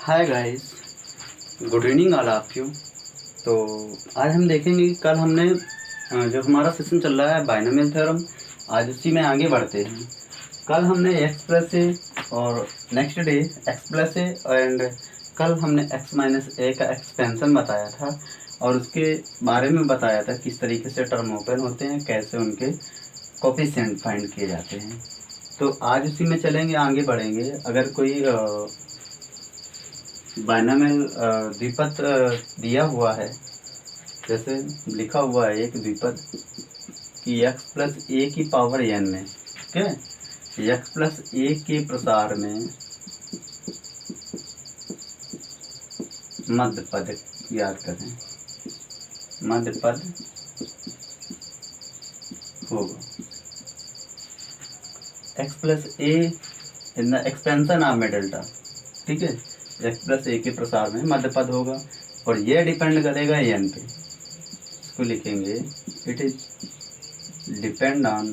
Hi guys, good evening all of you. तो आज हम देखेंगे कि कल हमने जो हमारा सेशन चल रहा है बाइनोमियल थ्योरम, आज उसी में आगे बढ़ते हैं। कल हमने x प्लस ए और next day x plus A and कल हमने x माइनस ए का एक्सपेंशन बताया था और उसके बारे में बताया था किस तरीके से टर्म ओपन होते हैं, कैसे उनके कोफिशिएंट फाइंड किए जाते हैं। तो आज उसी में चलेंगे, आगे बढ़ेंगे। अगर कोई बाइनोमियल द्विपद दिया हुआ है, जैसे लिखा हुआ है एक द्विपद कि x प्लस ए की पावर n में, ठीक है, x प्लस ए के प्रसार में मध्य पद याद करें, मध्य पद होगा x plus A in the expansion of middle term, ठीक है। x प्लस ए के प्रसार में मध्य पद होगा और ये डिपेंड करेगा n पे। इसको लिखेंगे it is depend on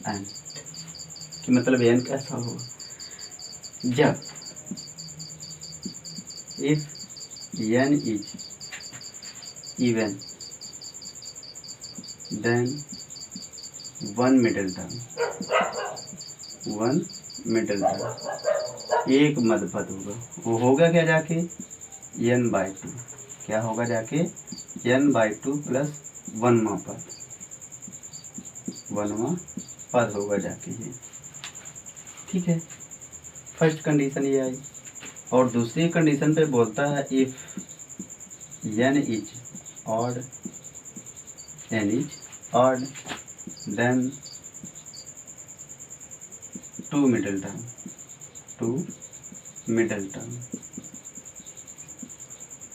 n, कि मतलब n कैसा होगा जब if n is even then one middle term, one middle term, एक मध्य पद होगा। वो होगा क्या जाके n/2, क्या होगा जाके n/2 प्लस वनवा पद होगा जाके ये, ठीक है। फर्स्ट कंडीशन ये आई। और दूसरी कंडीशन पे बोलता है if n is odd, then two middle term,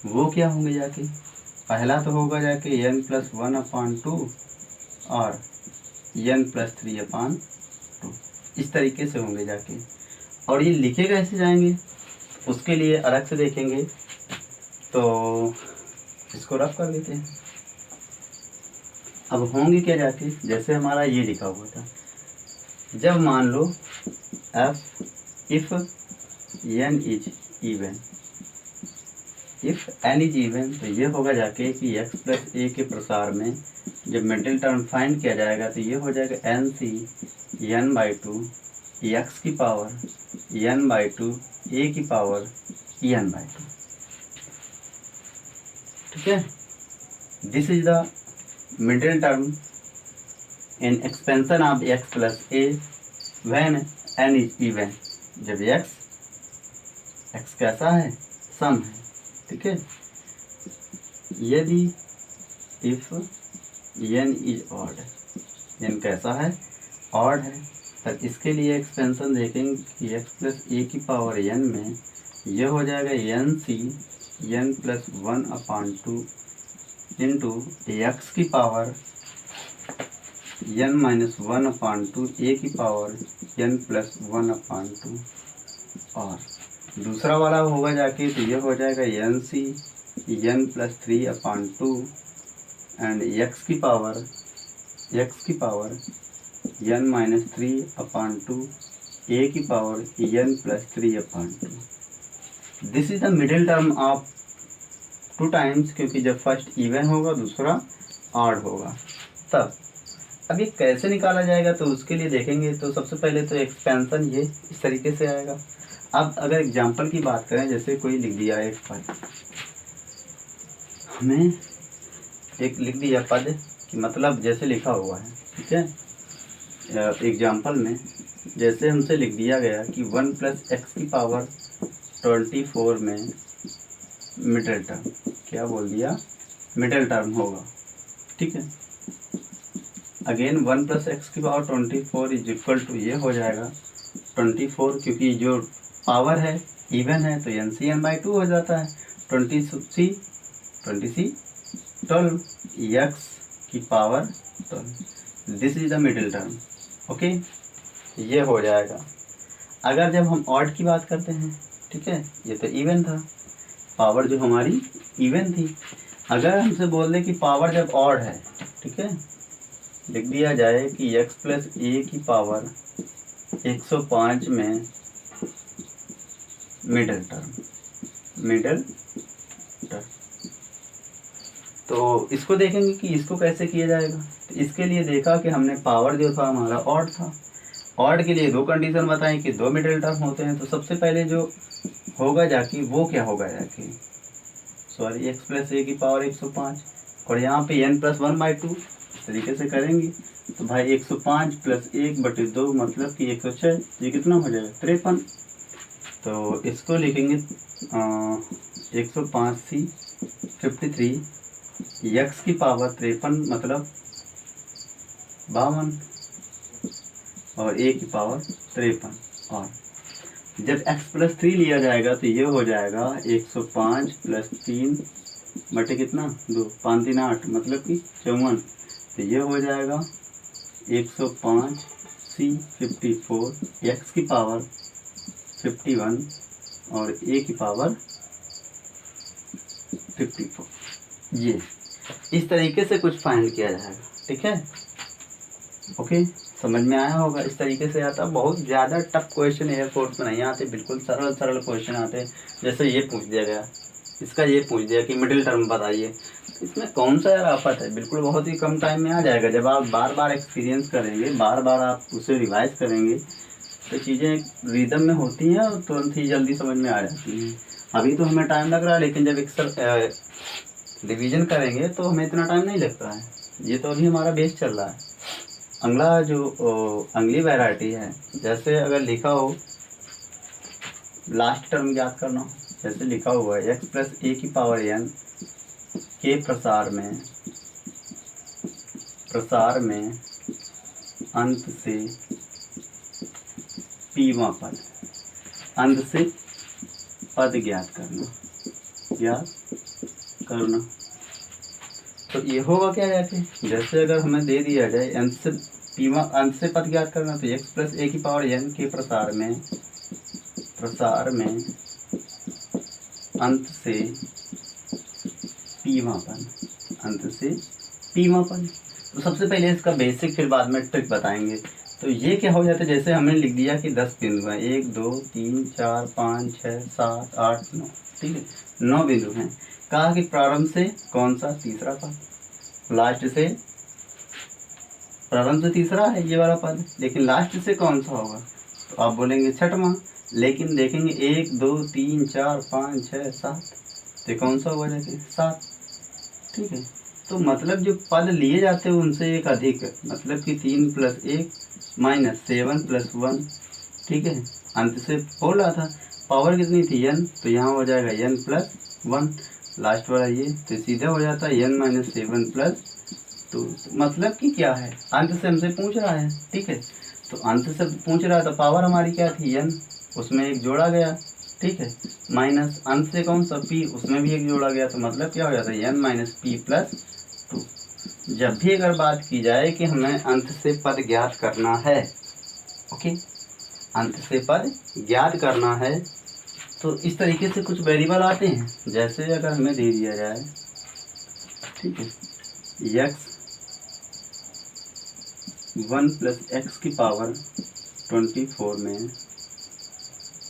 वो क्या होंगे जाके, पहला तो होगा जाके n प्लस 1/2 और n प्लस 3/2, इस तरीके से होंगे जाके। और ये लिखे कैसे जाएंगे उसके लिए अलग से देखेंगे। तो इसको रफ कर देते हैं। अब होंगे क्या जाके, जैसे हमारा ये लिखा हुआ था, जब मान लो if n is even, if n is even, तो ये होगा जाके कि x प्लस ए के प्रसार में जब मिडिल टर्म फाइंड किया जाएगा तो ये हो जाएगा nc n/2 x की पावर n/2 a की पावर n/2, ठीक है। This is the middle term in expansion of x plus A when n is even, जब x कैसा है, सम है, ठीक है। यदि if n is odd, n कैसा है, ऑड है, तब इसके लिए एक्सपेंशन देखेंगे कि x प्लस ए की पावर n में यह हो जाएगा nc n plus 1/2 into x की पावर n माइनस 1/2 a की पावर n प्लस 1/2, और दूसरा वाला होगा जाके तो ये हो जाएगा nc n plus 3/2 and x की पावर n माइनस 3/2 a की power n plus 3/2। This is the middle term of two times, क्योंकि जब फर्स्ट इवन होगा दूसरा ऑड होगा तब। अब ये कैसे निकाला जाएगा तो उसके लिए देखेंगे। तो सबसे पहले तो एक्सपेंशन ये इस तरीके से आएगा। अब अगर एग्जाम्पल की बात करें, जैसे कोई लिख दिया एक पद, हमें एक लिख दिया पद कि मतलब जैसे लिखा हुआ है, ठीक है। एग्जाम्पल में जैसे हमसे लिख दिया गया कि 1 प्लस एक्स की पावर 24 में मिडिल टर्म, क्या बोल दिया, मिडिल टर्म होगा, ठीक है। अगेन 1 प्लस एक्स की पावर 24 इज इक्वल टू, ये हो जाएगा 24, क्योंकि जो पावर है इवन है तो nc n/2 हो जाता है। 20c 12 x की power 12, this is the middle term, okay, ये हो जाएगा। अगर जब हम ऑड की बात करते हैं, ठीक है, ये तो इवन था, पावर जो हमारी इवन थी। अगर हमसे बोल दें कि पावर जब ऑड है, ठीक है, लिख दिया जाए कि x प्लस ए की पावर 105 में मिडिल टर्म। तो इसको देखेंगे कि इसको कैसे किया जाएगा। तो इसके लिए देखा कि हमने पावर जो था हमारा ऑड था। ऑड के लिए दो कंडीशन बताएं कि दो मिडिल टर्म होते हैं। तो सबसे पहले जो होगा जाके वो क्या होगा जाके, सॉरी x प्लस ए की पावर 105 और यहाँ पे n+1/2 इस तरीके से करेंगे। तो भाई 105 प्लस 1/2 मतलब कि 106, ये कितना हो जाएगा 53। तो इसको लिखेंगे 105c 53 x की पावर 53 मतलब 52 और a की पावर 53। और जब x प्लस 3 लिया जाएगा तो ये हो जाएगा 105 प्लस 3 बटे कितना 2, 5 3 8 मतलब कि 54। तो ये हो जाएगा 105c 54 x की पावर 51 और a की पावर 54। ये इस तरीके से कुछ फाइंड किया जाएगा। ठीक है, ओके, समझ में आया होगा। इस तरीके से आता। बहुत ज़्यादा टफ क्वेश्चन एयरफोर्स में नहीं आते, बिल्कुल सरल सरल क्वेश्चन आते। जैसे ये पूछ दिया गया, इसका ये पूछ दिया कि मिडिल टर्म बताइए। इसमें कौन सा यार आफत है, बिल्कुल बहुत ही कम टाइम में आ जाएगा। जब आप बार बार एक्सपीरियंस करेंगे, बार बार आप उसे रिवाइज करेंगे तो चीज़ें रिदम में होती हैं और तुरंत ही जल्दी समझ में आ जाती हैं। अभी तो हमें टाइम लग रहा है, लेकिन जब रिवीजन करेंगे तो हमें इतना टाइम नहीं लगता है। ये तो अभी हमारा बेस चल रहा है। अगला जो अगली वैरायटी है, जैसे अगर लिखा हो लास्ट टर्म याद करना हो, जैसे लिखा हुआ है x प्लस ए की पावर n के प्रसार में अंत से पीवां पद, अंत से पद ज्ञात करना। तो ये होगा क्या जाके, जैसे अगर हमें दे दिया जाए अंत से पद ज्ञात करना, तो x प्लस ए की पावर n के प्रसार में अंत से पीवां पद। तो सबसे पहले इसका बेसिक, फिर बाद में ट्रिक बताएंगे। तो ये क्या हो जाता है, जैसे हमने लिख दिया कि 10 बिंदु हैं, 1 2 3 4 5 6 7 8 9, ठीक है 9 बिंदु हैं। कहा कि प्रारंभ से कौन सा तीसरा पद, लास्ट से, प्रारंभ से तीसरा है ये वाला पद, लेकिन लास्ट से कौन सा होगा, तो आप बोलेंगे छठवां। लेकिन देखेंगे 1 2 3 4 5 6 7, तो कौन सा होगा जाके 7, ठीक है। तो मतलब जो पद लिए जाते हैं उनसे एक अधिक, मतलब कि 3 + 1 - 7 + 1, ठीक है। अंत से बोल रहा था पावर कितनी थी n, तो यहाँ हो जाएगा n + 1, लास्ट वाला ये, तो सीधा हो जाता है n - 7 + 2। मतलब कि क्या है, अंत से हमसे पूछ रहा है, ठीक है। तो अंत से पूछ रहा है तो पावर हमारी क्या थी n, उसमें एक जोड़ा गया, ठीक है, माइनस अंत से कौन सा p, उसमें भी एक जोड़ा गया। तो मतलब क्या हो जाता है n - p + 2। जब भी अगर बात की जाए कि हमें अंत से पद ज्ञात करना है, ओके, अंत से पद ज्ञात करना है, तो इस तरीके से कुछ वेरिएबल आते हैं। जैसे अगर हमें दे दिया जाए, ठीक है, x 1 + x की पावर 24 में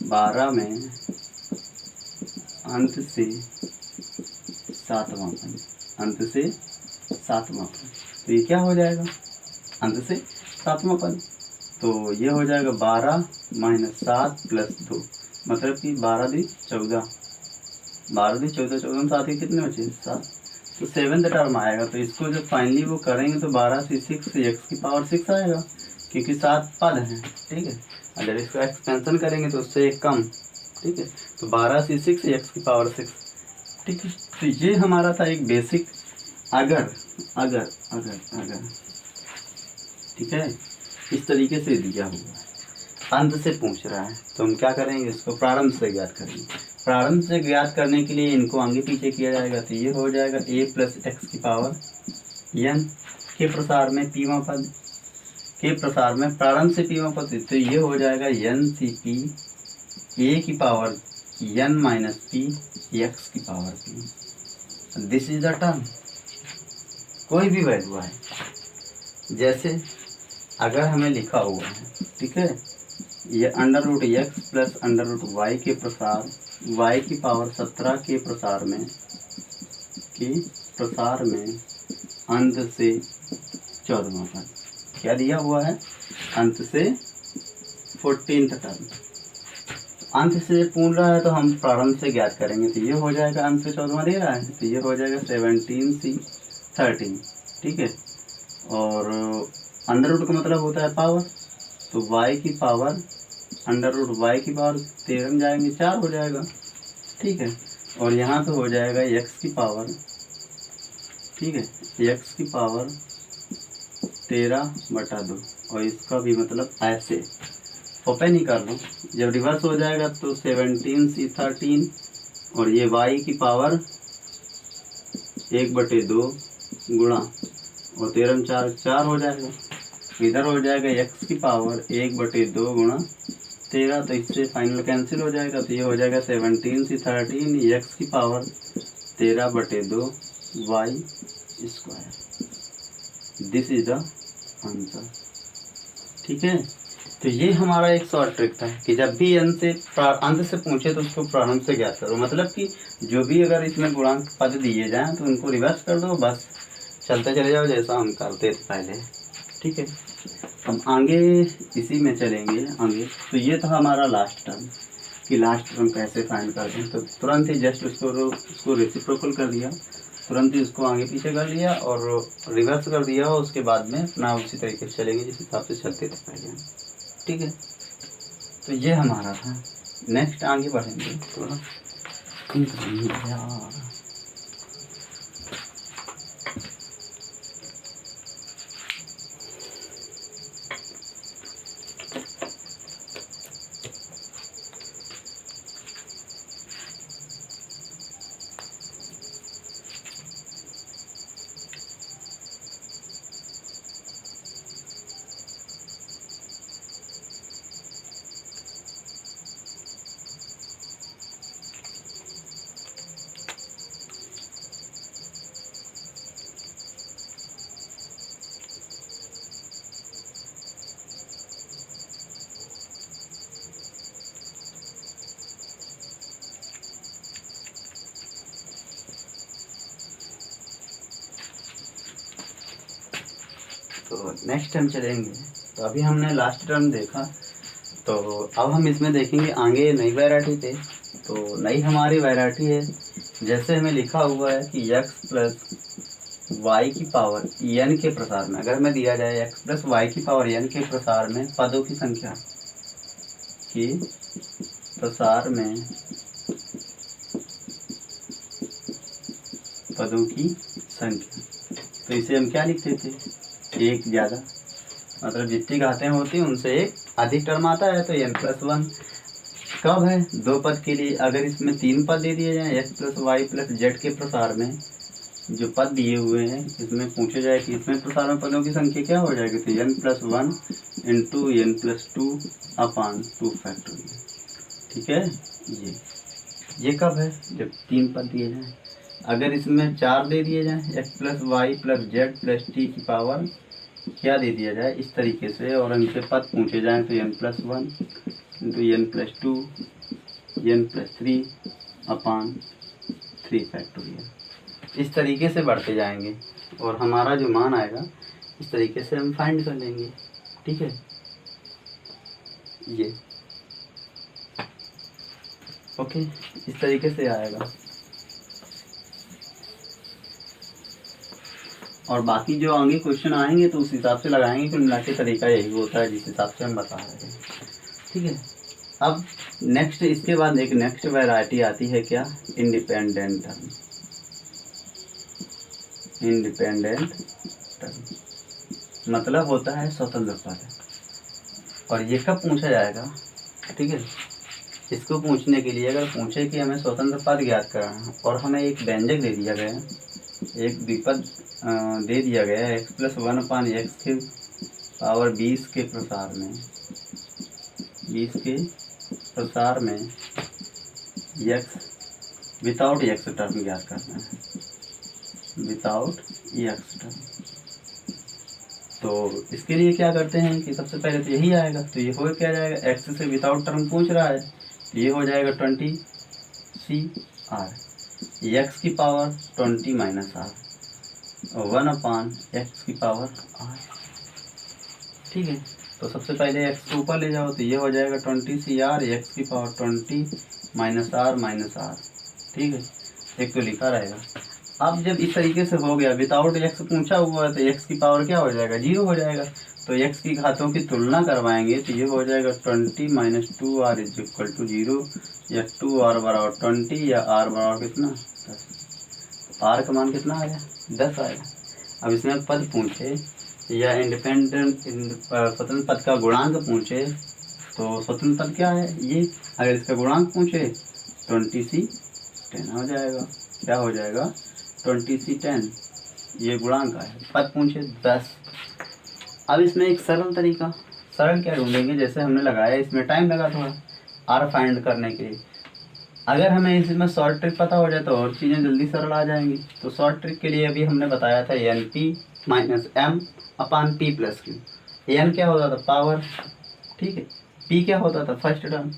12 में अंत से 7वां पद, अंत से 7वां पद, तो ये क्या हो जाएगा, अंत से 7वां पद। तो ये हो जाएगा 12 - 7 + 2, मतलब कि 12 × 14, 12 × 14, 14 7 के कितने बचे 7, तो 7th टर्म आएगा। तो इसको जब फाइनली वो करेंगे तो 12 से 6 x की पावर 6 आएगा, क्योंकि 7 पद हैं, ठीक है। और जब इसका एक्सपेंशन करेंगे तो उससे एक कम, ठीक है, तो 12 से 6 x की पावर 6, ठीक है। तो ये हमारा था एक बेसिक, अगर ठीक है, इस तरीके से दिया हुआ है, अंत से पूछ रहा है, तो हम क्या करेंगे, इसको प्रारंभ से ज्ञात करेंगे। प्रारंभ से ज्ञात करने के लिए इनको आगे पीछे किया जाएगा। तो ये हो जाएगा a + x की पावर n के प्रसार में पीवां पद, के प्रसार में प्रारंभ से पीवां पद, तो ये हो जाएगा n/p a की पावर n - p x की power p। This is the term, कोई भी वैल्यू है। जैसे अगर हमें लिखा हुआ है, ठीक है, ये under root x plus under root y के प्रसार, वाई की पावर 17 के प्रसार में अंत से 14वां पद क्या दिया हुआ है, अंत से 14th टर्म। अंत से पूर्ण रहा है तो हम प्रारंभ से ज्ञात करेंगे, तो ये हो जाएगा अंत से 14वां दे रहा है तो ये हो जाएगा 17C13, ठीक है। और अंडर रूट का मतलब होता है पावर, तो y की पावर अंडर रूट y की पावर 13 में जाएंगे 4 हो जाएगा, ठीक है। और यहाँ पे हो जाएगा x की पावर, ठीक है, x की पावर 13/2, और इसका भी मतलब ऐसे ओपन ही कर लो, जब रिवर्स हो जाएगा तो 17C13 और ये y की पावर 1/2 गुणा और 13 में 4 हो जाएगा, इधर हो जाएगा x की पावर 1/2 गुणा 13, तो इससे फाइनल कैंसिल हो जाएगा, तो ये हो जाएगा 17C13 x की power 13/2 y square. This is the answer, ठीक है। तो ये हमारा एक शॉर्ट ट्रिक था कि जब भी अंत से पूछे तो उसको प्रारंभ से ज्ञात करो, मतलब कि जो भी अगर इसमें गुणांक पद दिए जाएं तो उनको रिवर्स कर दो, बस चलते चले जाओ जैसा हम करते थे पहले, ठीक है। हम आगे इसी में चलेंगे आगे। तो ये था हमारा लास्ट टर्म कि लास्ट टर्म कैसे फाइंड करते हैं, तो तुरंत ही जस्ट उसको रेसिप्रोकल कर दिया, तुरंत ही उसको आगे पीछे कर लिया और रिवर्स कर दिया, और उसके बाद में अपना उसी तरीके से चलेंगे जिस हिसाब से चलते थे पहले, ठीक है। तो ये हमारा था, नेक्स्ट आगे बढ़ेंगे थोड़ा यार। तो नेक्स्ट टाइम चलेंगे। तो अभी हमने लास्ट टर्म देखा, तो अब हम इसमें देखेंगे आगे नई वैरायटी पे। तो नई हमारी वैरायटी है, जैसे हमें लिखा हुआ है कि x प्लस वाई की पावर n के प्रसार में, अगर हमें दिया जाए x प्लस वाई की पावर n के प्रसार में पदों की संख्या की प्रसार में पदों की संख्या, तो इसे हम क्या लिखते थे, एक ज़्यादा, मतलब जितनी घातें होती हैं उनसे एक अधिक टर्म आता है, तो n+1 कब है, दो पद के लिए। अगर इसमें 3 पद दे दिए जाएँ x plus y plus z के प्रसार में, जो पद दिए हुए हैं इसमें पूछे जाए कि इसमें प्रसार में पदों की संख्या क्या हो जाएगी, तो n+1 इंटू n+2 अपान 2 फैक्टोरियल, ठीक है। ये कब है, जब 3 पद दिए जाएँ। अगर इसमें 4 दे दिए जाएँ, x plus y plus z plus t की पावर क्या दे दिया जाए इस तरीके से, और इनके पद पूछे जाएँ तो n+1 इंटू n+2 n+3 अपान 3 फैक्टोरियल, इस तरीके से बढ़ते जाएंगे और हमारा जो मान आएगा इस तरीके से हम फाइंड कर लेंगे, ठीक है। ये ओके, इस तरीके से आएगा। और बाकी जो आगे क्वेश्चन आएंगे तो उस हिसाब से लगाएंगे, कुल मिला के तरीका यही होता है जिस हिसाब से हम बता रहे हैं, ठीक है। अब नेक्स्ट, इसके बाद एक नेक्स्ट वैरायटी आती है क्या, इंडिपेंडेंट टर्म। इंडिपेंडेंट टर्म मतलब होता है स्वतंत्र पद, और ये कब पूछा जाएगा, ठीक है। इसको पूछने के लिए अगर पूछे कि हमें स्वतंत्र पद ज्ञात करना है और हमें एक व्यंजक दे दिया गया, एक विपद दे दिया गया है x प्लस 1 अपान एक्स के पावर 20 के प्रसार में, 20 के प्रसार में x विदाउट x टर्म ज्ञात करना है, विदाउट x टर्म, तो इसके लिए क्या करते हैं कि सबसे पहले तो यही आएगा, तो ये हो क्या जाएगा, एक्स से विदाउट टर्म पूछ रहा है, तो ये हो जाएगा 20 सी आर, एक्स की पावर 20 माइनस आर और 1/x की पावर आर। ठीक है, तो सबसे पहले एक्स को ऊपर ले जाओ, तो ये हो जाएगा 20 सी आर, एक्स की पावर 20 माइनस आर। ठीक है, एक तो लिखा रहेगा। अब जब इस तरीके से हो गया, विदाउट एक्स पूछा हुआ है, तो एक्स की पावर क्या हो जाएगा, 0 हो जाएगा। तो एक्स की घातों की तुलना करवाएंगे, तो ये हो जाएगा 20 minus 2r is equal to 0, या 2r बराबर 20, या r बराबर कितना 10। r का मान कितना आया, 10 आएगा। अब इसमें पद पूछे या इंडिपेंडेंट स्वतंत्र पद का गुणांक पूछे, तो स्वतंत्र पद क्या है ये, अगर इसका गुणांक पूछे 20c10 हो जाएगा। क्या हो जाएगा, 20c10, ये गुणांक है। पद पूछे 10। अब इसमें एक सरल तरीका, सरल क्या ढूंढेंगे, जैसे हमने लगाया इसमें टाइम लगा थोड़ा आर फाइंड करने के लिए। अगर हमें इसमें शॉर्ट ट्रिक पता हो जाए तो और चीज़ें जल्दी सरल आ जाएंगी। तो शॉर्ट ट्रिक के लिए अभी हमने बताया था NP माइनस M अपान P प्लस Q। N क्या होता था, पावर, ठीक है, P क्या होता था, फर्स्ट टर्म,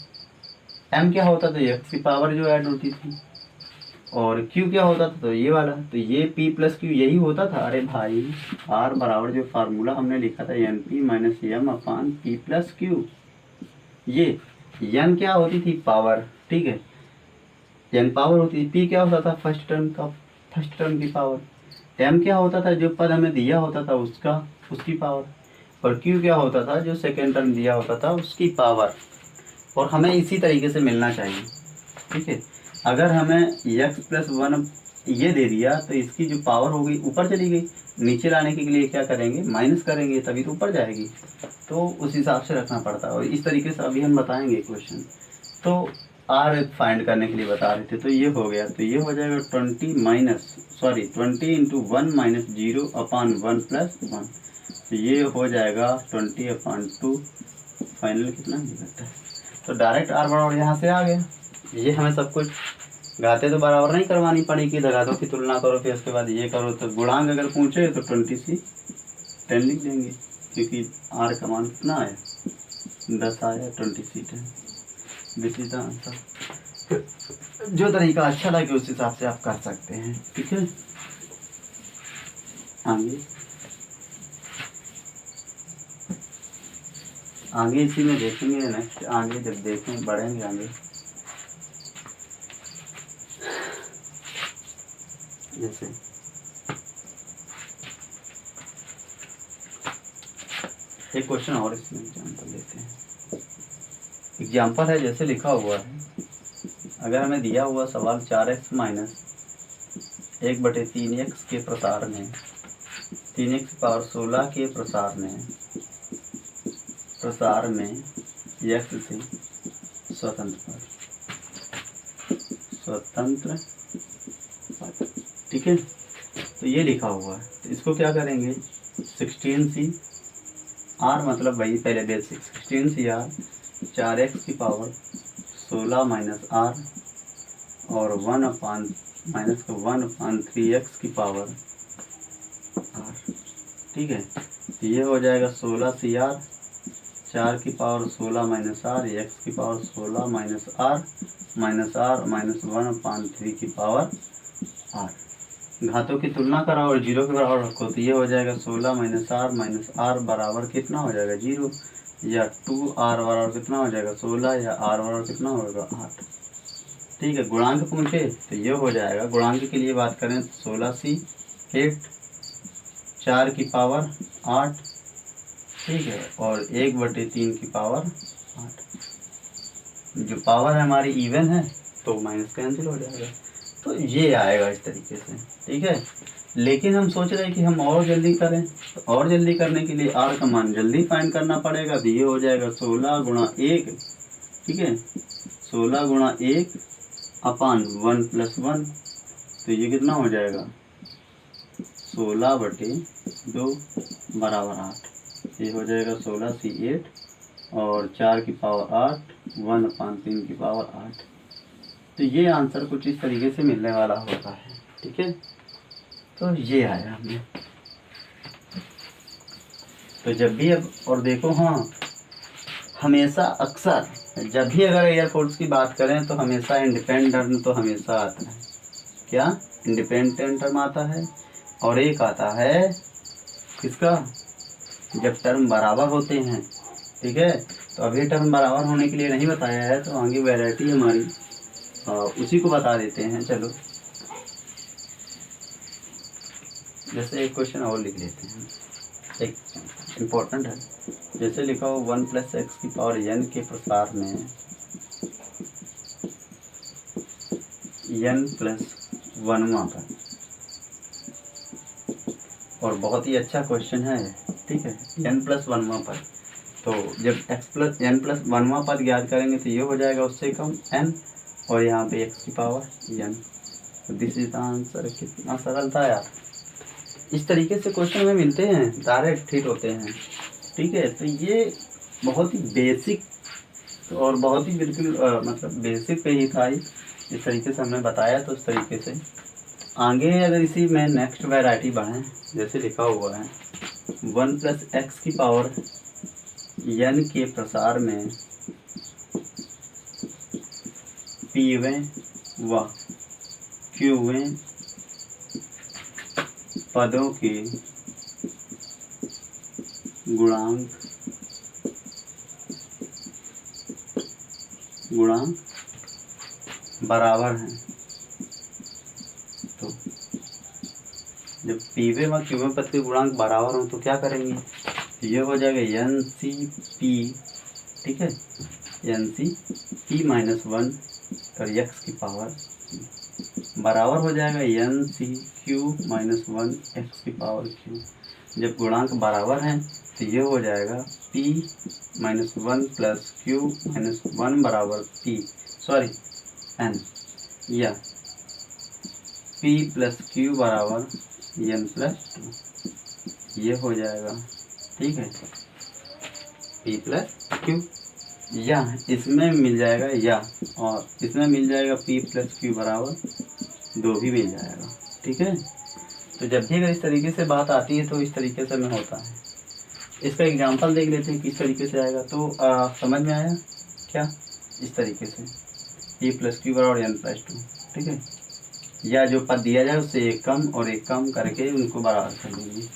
M क्या होता था, एक्स की पावर जो ऐड होती थी, और Q क्या होता था, तो ये वाला, तो ये P प्लस Q यही होता था। अरे भाई, R बराबर जो फार्मूला हमने लिखा था NP माइनस M अपान P प्लस Q, ये N क्या होती थी, पावर, ठीक है, N पावर होती थी, P क्या होता था, फर्स्ट टर्म की पावर, M क्या होता था, जो पद हमें दिया होता था उसका, उसकी पावर, और Q क्या होता था, जो सेकेंड टर्म दिया होता था उसकी पावर। और हमें इसी तरीके से मिलना चाहिए। ठीक है, अगर हमें x+1 ये दे दिया, तो इसकी जो पावर हो गई ऊपर चली गई, नीचे लाने के लिए क्या करेंगे, माइनस करेंगे, तभी तो ऊपर जाएगी। तो उस हिसाब से रखना पड़ता है, और इस तरीके से अभी हम बताएंगे क्वेश्चन। तो आर फाइंड करने के लिए बता रहे थे, तो ये हो गया, तो ये हो जाएगा 20 इंटू 1 माइनस 0 अपान 1 प्लस 1, तो ये हो जाएगा 20/2, फाइनल कितना निकलता है। तो डायरेक्ट आर बराबर यहाँ से आ गया। ये हमें सब कुछ घाते तो बराबर नहीं करवानी पड़ेगी, घातों की तुलना करो, फिर उसके बाद ये करो। तो गुणांक अगर पूछे तो 20c10 लिख देंगे, क्योंकि आर का मान कितना आया, 10 आया, 20c10, this is the answer. जो तरीका अच्छा लगे उस हिसाब से आप कर सकते हैं। ठीक है, आगे इसी में देखेंगे नेक्स्ट, आगे जब देखें बढ़ेंगे आगे। जैसे एक क्वेश्चन और इसमें एग्जाम्पल लेते हैं। एग्जाम्पल है, जैसे लिखा हुआ है, अगर हमें दिया हुआ सवाल 4x माइनस 1/3x के प्रसार में 3x की पावर 16 के प्रसार में x से स्वतंत्र, ठीक है, तो ये लिखा हुआ है। तो इसको क्या करेंगे, 16c r, मतलब वही पहले बेसिक 16c r 4x की पावर 16 माइनस r और 1/3x की पावर r। ठीक है, तो ये हो जाएगा 16c r 4 की पावर 16 माइनस r, x की पावर 16 माइनस r माइनस 1/3 की पावर r। घातों की तुलना कराओ और 0 के बराबर रखो, तो ये हो जाएगा 16 माइनस r बराबर कितना हो जाएगा, 0, या 2r बराबर कितना हो जाएगा, 16, या r बराबर कितना होगा, 8। ठीक है, गुणांक पूछे तो ये हो जाएगा, गुणांक के लिए बात करें तो 16c 8, 4 की पावर 8, ठीक है, और 1/3 की पावर 8। जो पावर है हमारी इवन है, तो माइनस कैंसिल हो जाएगा। तो ये आएगा इस तरीके से। ठीक है, लेकिन हम सोच रहे हैं कि हम और जल्दी करें, तो और जल्दी करने के लिए आर का मान जल्दी फाइंड करना पड़ेगा। तो ये हो जाएगा 16 गुणा 1, ठीक है, 16 गुणा 1 अपान 1 प्लस 1, तो ये कितना हो जाएगा, 16/2 बराबर 8। ये हो जाएगा 16c 8 और 4 की पावर 8, 1/3 की पावर 8। तो ये आंसर कुछ इस तरीके से मिलने वाला होता है। ठीक है, तो ये आया हमने। तो जब भी अब और देखो, हाँ हमेशा अक्सर जब भी अगर एयर फोर्स की बात करें तो हमेशा इंडिपेंडेंट टर्म तो हमेशा आता है। क्या इंडिपेंडेंट टर्म आता है, और एक आता है किसका, जब टर्म बराबर होते हैं। ठीक है, तो अभी टर्म बराबर होने के लिए नहीं बताया है, तो आगे वैरायटी हमारी उसी को बता देते हैं। चलो जैसे एक क्वेश्चन और लिख लेते हैं, एक इम्पोर्टेंट है। जैसे लिखा हो 1 + x की पावर n के प्रसार में n + 1वां पर, और बहुत ही अच्छा क्वेश्चन है। ठीक है, n + 1वां पर, तो जब n + 1वां पद ज्ञात करेंगे तो ये हो जाएगा उससे कम n, और यहाँ पे x की पावर n। तो दिस इज द आंसर। कितना सरल था यार। इस तरीके से क्वेश्चन हमें मिलते हैं, डायरेक्ट हिट होते हैं। ठीक है, तो ये बहुत ही बेसिक और बहुत ही बिल्कुल मतलब बेसिक पे ही था। इस तरीके से हमने बताया, तो इस तरीके से आगे अगर इसी में नेक्स्ट वैरायटी बढ़ें, जैसे लिखा हुआ है 1 + x की पावर n के प्रसार में pवें व qवें पदों के गुणांक बराबर हैं। तो जब पीवे व क्यूवें पद के गुणांक बराबर हो तो क्या करेंगे, ये हो जाएगा NCP। ठीक है, NCP - 1 कर x की पावर बराबर हो जाएगा NCQ - 1 x की पावर q। जब गुणांक बराबर हैं तो ये हो जाएगा P - 1 + Q - 1 बराबर n, या P + Q बराबर n + 2, ये हो जाएगा। ठीक है, P + Q, या इसमें मिल जाएगा या, और इसमें मिल जाएगा P + Q बराबर 2 भी मिल जाएगा। ठीक है, तो जब भी अगर इस तरीके से बात आती है तो इस तरीके से में होता है। इसका एग्जांपल देख लेते हैं किस तरीके से आएगा। तो समझ में आया क्या, इस तरीके से P + Q बराबर n + 2। ठीक है, या जो पद दिया जाए उससे एक कम और एक कम करके उनको बराबर कर लेंगे।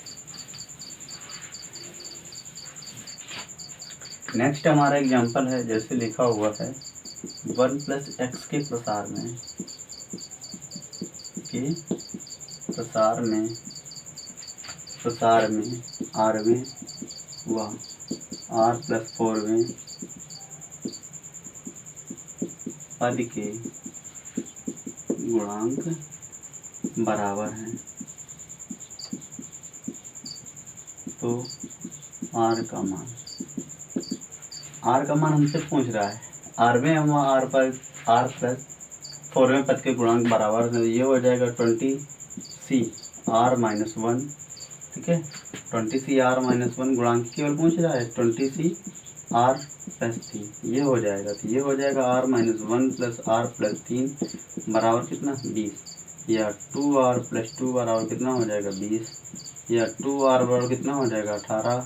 नेक्स्ट हमारा एग्जांपल है, जैसे लिखा हुआ है 1 + x के प्रसार में rवें व r + 4वें पद के गुणांक बराबर हैं। तो r का मान हमसे पूछ रहा है, rवें व r + 4वें पद के गुणांक बराबर है। ये हो जाएगा 20Cr - 1। ठीक है, 20Cr - 1 गुणांक केवल पूछ रहा है 20Cr + 3, ये हो जाएगा। तो ये हो जाएगा r - 1 + r + 3 बराबर कितना 20, या 2r + 2 बराबर कितना हो जाएगा 20, या 2r बराबर कितना हो जाएगा 18, r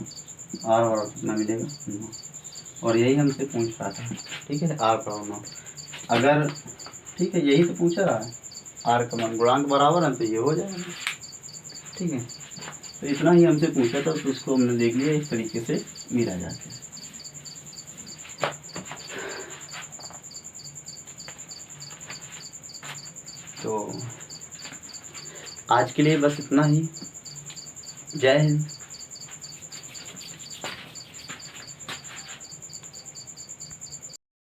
बराबर कितना मिलेगा 9। और यही हमसे पूछ रहा था। ठीक है, r बराबर 9 अगर, ठीक है यही तो पूछ रहा है, r का मान गुणांक बराबर है तो ये हो जाएगा। ठीक है, तो इतना ही हमसे पूछा था, तो उसको हमने देख लिया, इस तरीके से मिला जाता है। तो आज के लिए बस इतना ही। जय हिंद।